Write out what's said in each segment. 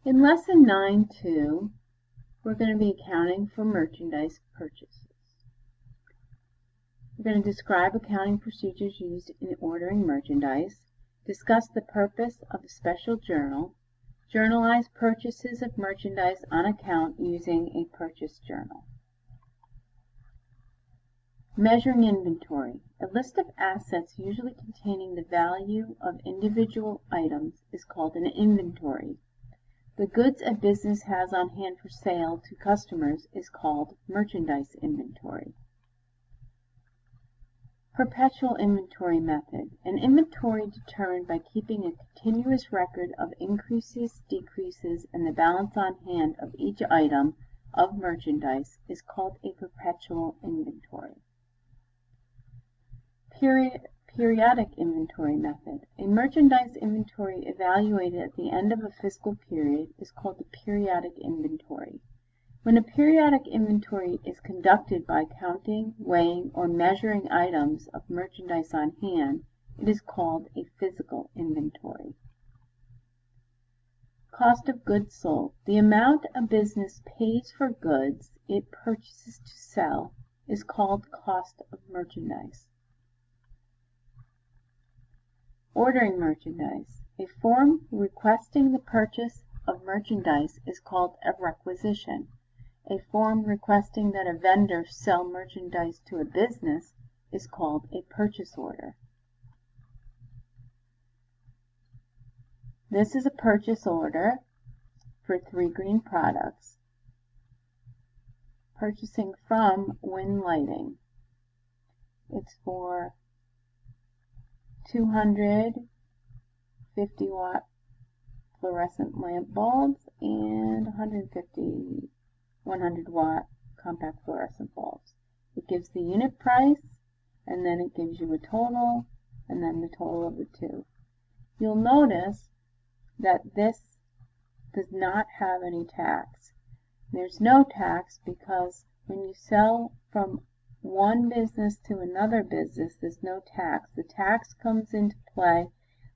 In Lesson 9.2, we're going to be accounting for merchandise purchases. We're going to describe accounting procedures used in ordering merchandise, discuss the purpose of a special journal, journalize purchases of merchandise on account using a purchase journal. Measuring inventory. A list of assets usually containing the value of individual items is called an inventory. The goods a business has on hand for sale to customers is called merchandise inventory. Perpetual inventory method. An inventory determined by keeping a continuous record of increases, decreases, and the balance on hand of each item of merchandise is called a perpetual inventory. Periodic inventory method. A merchandise inventory evaluated at the end of a fiscal period is called a periodic inventory. When a periodic inventory is conducted by counting, weighing, or measuring items of merchandise on hand, it is called a physical inventory. Cost of goods sold. The amount a business pays for goods it purchases to sell is called cost of merchandise. Ordering merchandise. A form requesting the purchase of merchandise is called a requisition. A form requesting that a vendor sell merchandise to a business is called a purchase order. This is a purchase order for 3 Green products. Purchasing from Win Lighting. It's for 250 watt fluorescent lamp bulbs and 100 watt compact fluorescent bulbs. It gives the unit price, and then it gives you a total, and then the total of the two. You'll notice that this does not have any tax. There's no tax because when you sell from one business to another business, there's no tax. The tax comes into play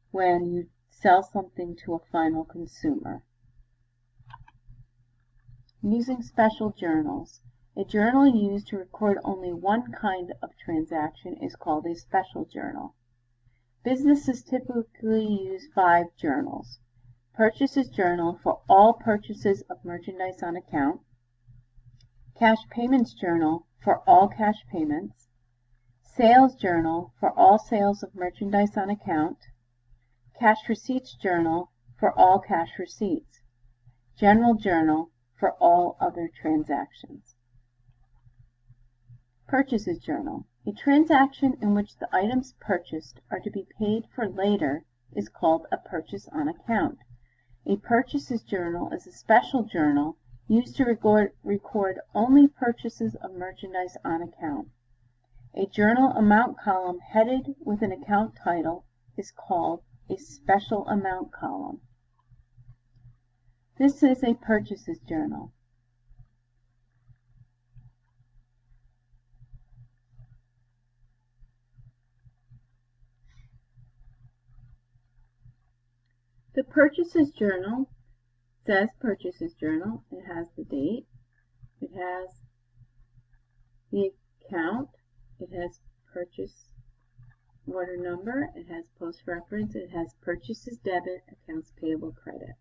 when you sell something to a final consumer. Using special journals. A journal used to record only one kind of transaction is called a special journal. Businesses typically use 5 journals. Purchases journal for all purchases of merchandise on account. Cash payments journal for all cash payments. Sales journal for all sales of merchandise on account. Cash receipts journal for all cash receipts. General journal for all other transactions. Purchases journal. A transaction in which the items purchased are to be paid for later is called a purchase on account. A purchases journal is a special journal used to record only purchases of merchandise on account. A journal amount column headed with an account title is called a special amount column. This is a purchases journal. The purchases journal says purchases journal. It has the date. It has the account. It has purchase order number. It has post reference. It has purchases debit, accounts payable credit.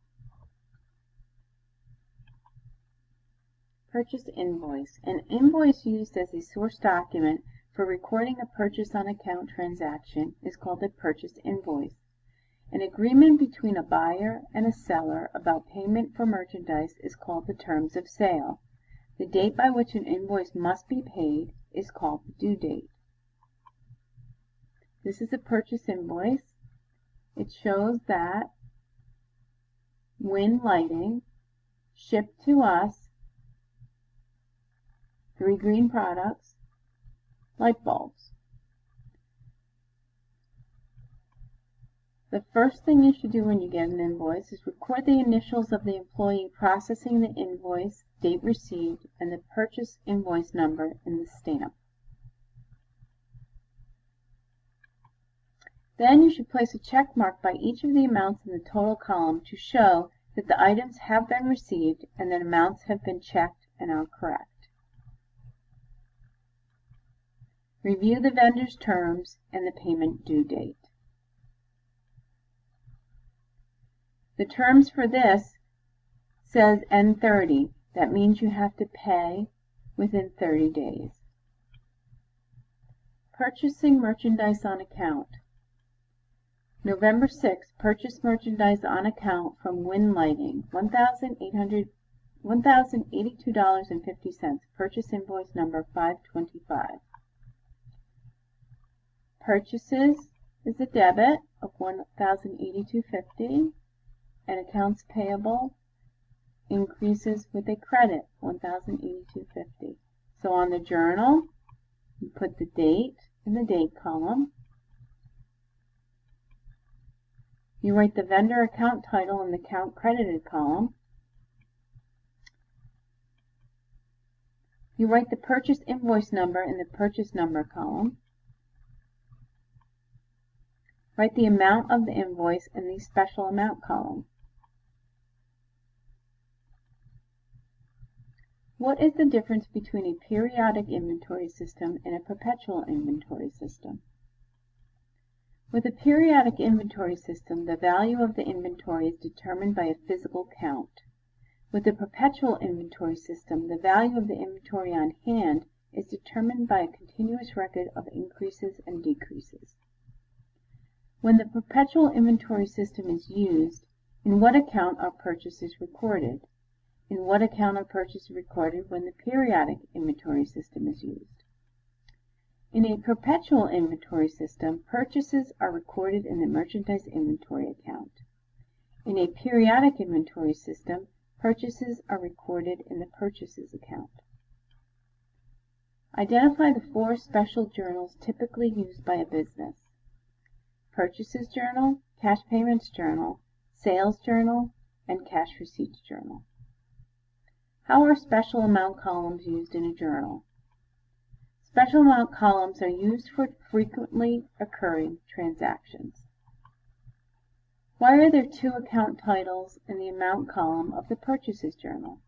Purchase invoice. An invoice used as a source document for recording a purchase on account transaction is called a purchase invoice. An agreement between a buyer and a seller about payment for merchandise is called the terms of sale. The date by which an invoice must be paid is called the due date. This is a purchase invoice. It shows that Win Lighting shipped to us 3 Green products, light bulbs. The first thing you should do when you get an invoice is record the initials of the employee processing the invoice, date received, and the purchase invoice number in the stamp. Then you should place a check mark by each of the amounts in the total column to show that the items have been received and that amounts have been checked and are correct. Review the vendor's terms and the payment due date. The terms for this says N30. That means you have to pay within 30 days. Purchasing merchandise on account. November 6, purchase merchandise on account from Win Lighting, $1,082.50, purchase invoice number 525. Purchases is a debit of $1,082.50, and accounts payable increases with a credit, $1,082.50. So on the journal, you put the date in the date column. You write the vendor account title in the account credited column. You write the purchase invoice number in the purchase number column. Write the amount of the invoice in the special amount column. What is the difference between a periodic inventory system and a perpetual inventory system? With a periodic inventory system, the value of the inventory is determined by a physical count. With a perpetual inventory system, the value of the inventory on hand is determined by a continuous record of increases and decreases. When the perpetual inventory system is used, in what account are purchases recorded? In what account are purchases recorded when the periodic inventory system is used? In a perpetual inventory system, purchases are recorded in the merchandise inventory account. In a periodic inventory system, purchases are recorded in the purchases account. Identify the 4 special journals typically used by a business: Purchases Journal, Cash Payments Journal, Sales Journal, and Cash Receipts Journal. How are special amount columns used in a journal? Special amount columns are used for frequently occurring transactions. Why are there 2 account titles in the amount column of the Purchases Journal?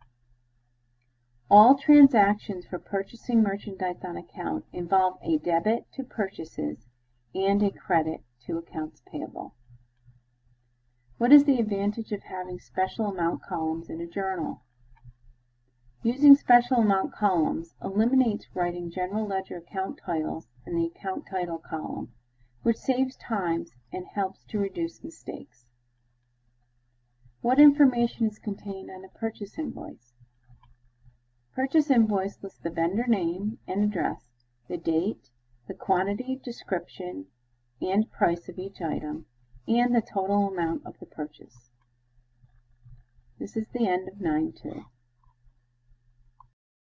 All transactions for purchasing merchandise on account involve a debit to purchases and a credit to accounts payable. What is the advantage of having special amount columns in a journal? Using special amount columns eliminates writing general ledger account titles in the account title column, which saves time and helps to reduce mistakes. What information is contained on a purchase invoice? Purchase invoice lists the vendor name and address, the date, the quantity, description, and price of each item, and the total amount of the purchase. This is the end of 9-2.